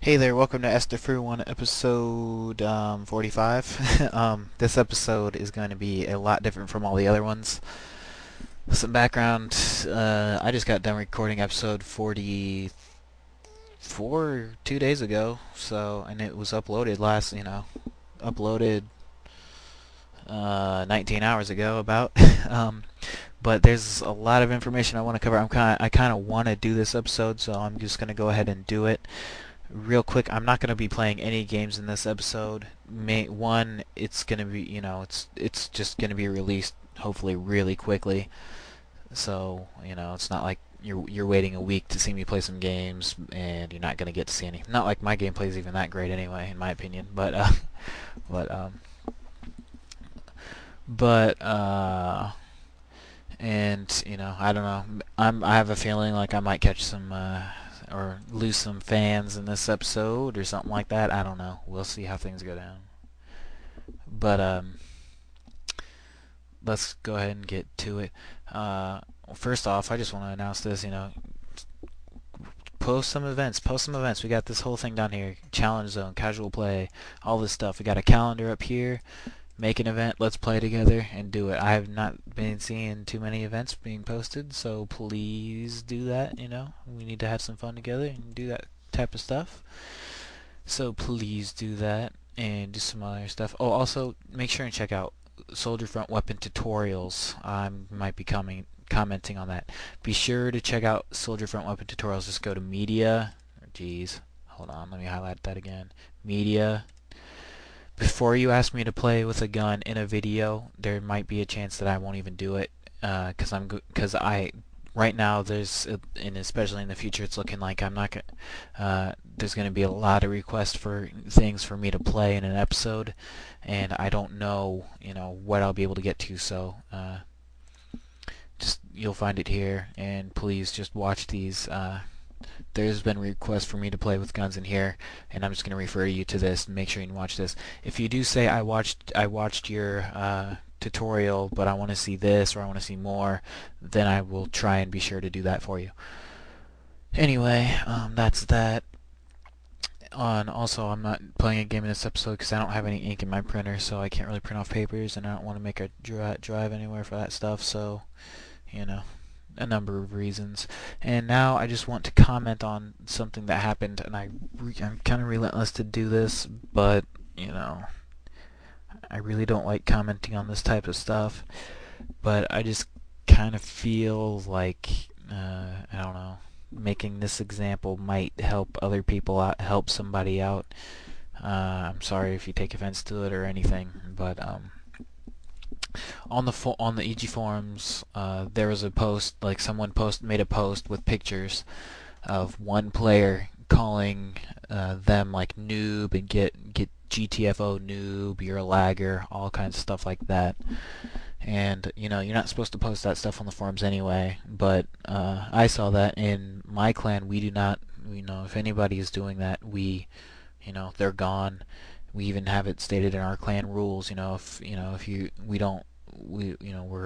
Hey there, welcome to Esther Furry One episode 45. This episode is going to be a lot different from all the other ones. Some background, I just got done recording episode 44 2 days ago, and it was uploaded uploaded 19 hours ago about. um, but there's a lot of information I want to cover. I kind of want to do this episode, so I'm just going to go ahead and do it. Real quick, I'm not going to be playing any games in this episode. It's going to be, it's just going to be released hopefully really quickly. So, it's not like you're waiting a week to see me play some games and you're not going to get to see any. Not like my gameplay is even that great anyway, in my opinion. But but and I don't know. I have a feeling like I might catch some or lose some fans in this episode or something like that. I don't know. We'll see how things go down. But let's go ahead and get to it. First off, I just want to announce this. Post some events. Post some events. We got this whole thing down here: challenge zone, casual play, all this stuff. We got a calendar up here. Make an event, let's play together, and do it. I have not been seeing too many events being posted, so please do that. We need to have some fun together and do that type of stuff. So please do that and do some other stuff. Oh, also make sure and check out Soldier Front Weapon tutorials. I might be commenting on that. Be sure to check out Soldier Front Weapon tutorials. Just go to media. Geez, hold on, let me highlight that again. Media. Before you ask me to play with a gun in a video, there might be a chance that I won't even do it, because right now and especially in the future, it's looking like I'm not there's going to be a lot of requests for things for me to play in an episode, and I don't know, what I'll be able to get to. So just you'll find it here, and please just watch these. There's been requests for me to play with guns in here, and I'm just going to refer you to this and make sure you can watch this. If you do say I watched your tutorial, but I want to see this or I want to see more, then I will try and be sure to do that for you. Anyway, that's that. Also, I'm not playing a game in this episode because I don't have any ink in my printer, so I can't really print off papers, and I don't want to make a drive anywhere for that stuff. So, a number of reasons. And now I just want to comment on something that happened, and I'm kind of relentless to do this, but I really don't like commenting on this type of stuff, but I just kind of feel like I don't know, making this example might help other people out, help somebody out. I'm sorry if you take offense to it or anything, but on the EG forums, there was a post, like someone made a post with pictures of one player calling them like noob and get GTFO noob, you're a lagger, all kinds of stuff like that. And you're not supposed to post that stuff on the forums anyway, but I saw that in my clan. We do not, if anybody is doing that, they're gone. We even have it stated in our clan rules, we're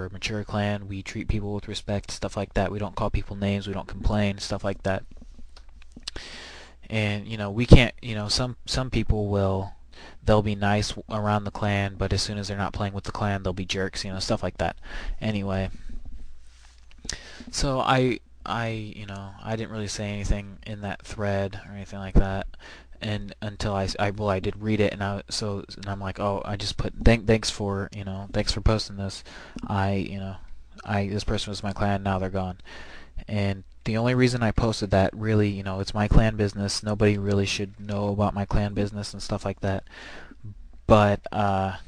a mature clan, we treat people with respect, stuff like that. We don't call people names, we don't complain, stuff like that. And we can't, some people they'll be nice around the clan, but as soon as they're not playing with the clan, they'll be jerks, stuff like that. Anyway, so I didn't really say anything in that thread or anything like that, and until I did read it, and I'm like, oh, I just put thanks for posting this. This person was my clan, now they're gone. And the only reason I posted that, really, it's my clan business. Nobody really should know about my clan business and stuff like that. But I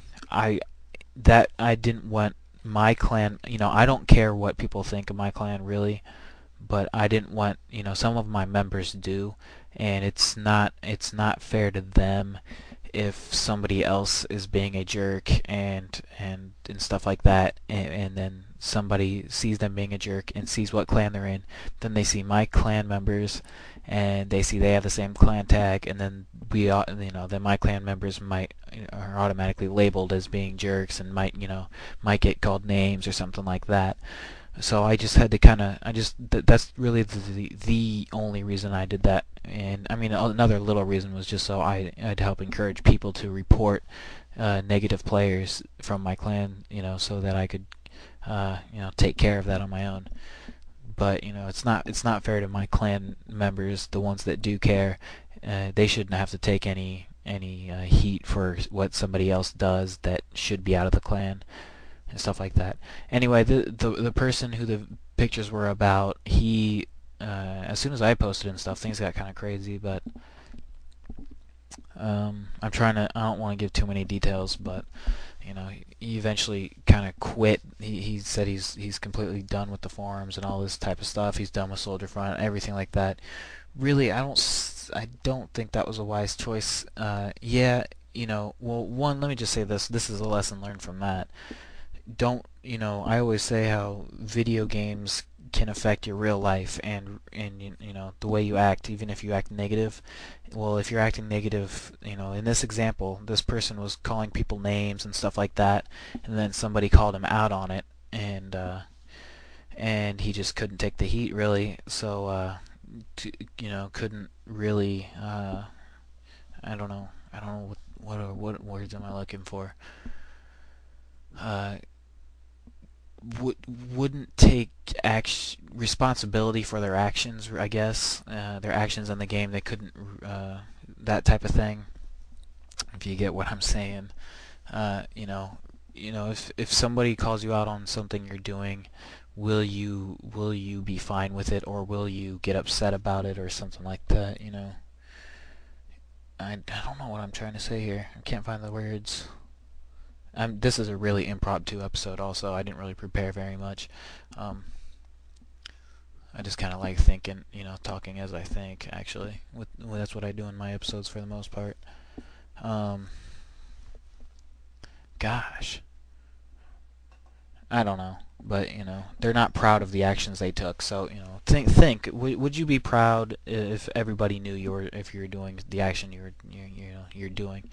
didn't want my clan, I don't care what people think of my clan, really, but I didn't want, some of my members do, and it's not fair to them if somebody else is being a jerk and stuff like that, and then somebody sees them being a jerk and sees what clan they're in, then they see my clan members and they see they have the same clan tag, and then then my clan members are automatically labeled as being jerks and might get called names or something like that. So I just had to kind of, that's really the only reason I did that. And I mean, another little reason was just so I'd help encourage people to report negative players from my clan, so that I could, take care of that on my own. But it's not fair to my clan members, the ones that do care. They shouldn't have to take any heat for what somebody else does that should be out of the clan and stuff like that. Anyway, the person who the pictures were about, he as soon as I posted and stuff, things got kind of crazy. But I don't want to give too many details, but he eventually kind of quit. He said he's completely done with the forums and all this type of stuff. He's done with Soldier Front, everything like that. Really, I don't think that was a wise choice. Yeah, well, one, let me just say this. This is a lesson learned from that. Don't, I always say how video games can affect your real life and the way you act, even if you act negative. Well, if you're acting negative, in this example, this person was calling people names and stuff like that, and then somebody called him out on it, and he just couldn't take the heat, really. So couldn't really, I don't know what words am I looking for, wouldn't take responsibility for their actions, I guess, their actions in the game. They couldn't, that type of thing, if you get what I'm saying. If somebody calls you out on something you're doing, will you be fine with it, or will you get upset about it, or something like that? I don't know what I'm trying to say here. I can't find the words. This is a really impromptu episode also. I didn't really prepare very much. I just kind of like thinking, talking as I think, actually. That's what I do in my episodes for the most part. Gosh. I don't know. But, they're not proud of the actions they took. So, think, would you be proud if everybody knew if you're doing the action you're doing?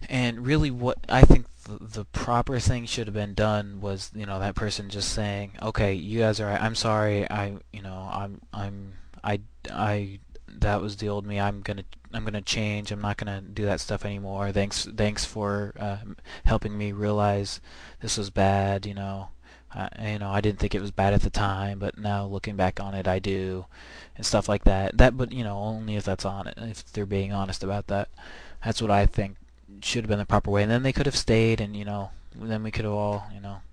And really, what I think the proper thing should have been done was, that person just saying, "Okay, you guys are right. I'm sorry. That was the old me. I'm gonna change. I'm not gonna do that stuff anymore. Thanks for helping me realize this was bad. I didn't think it was bad at the time, but now looking back on it, I do," and stuff like that. But only if that's on it. If they're being honest about that, that's what I think should have been the proper way. And then they could have stayed, and then we could have all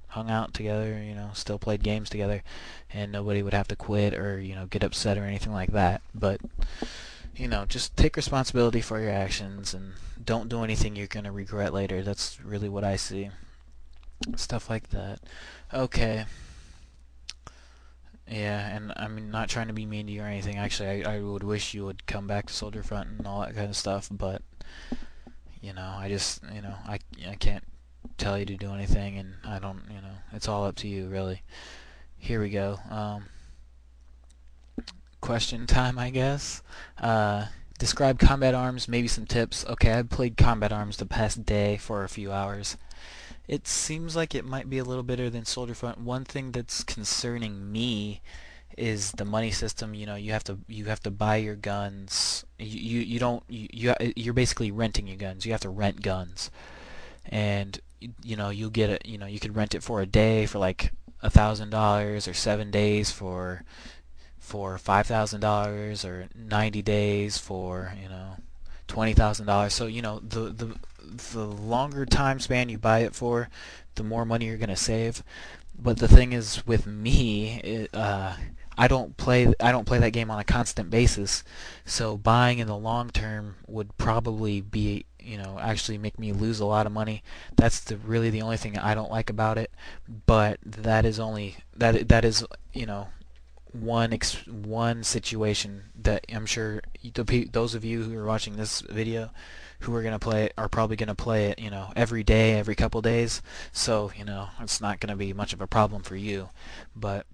hung out together, still played games together, and nobody would have to quit or get upset or anything like that. But just take responsibility for your actions and don't do anything you're gonna regret later. That's really what I see. Stuff like that. Okay. Yeah, and I'm not trying to be mean to you or anything. Actually, I would wish you would come back to Soldier Front and all that kind of stuff, but I just, I can't tell you to do anything, and I don't, it's all up to you, really. Here we go. Question time, I guess. Describe combat arms, maybe some tips. Okay, I've played combat arms the past day for a few hours. It seems like it might be a little better than Soldier Front. One thing that's concerning me is the money system. You have to buy your guns. You're basically renting your guns. You have to rent guns, and you'll get it. You could rent it for a day for like $1,000, or 7 days for $5,000, or 90 days for $20,000. So the longer time span you buy it for, the more money you're gonna save. But the thing is, with me, I don't play that game on a constant basis, so buying in the long term would probably be, actually make me lose a lot of money. That's really the only thing I don't like about it. But that is one situation that I'm sure those of you who are watching this video who are gonna play it are probably gonna play it, every day, every couple days. So it's not gonna be much of a problem for you. But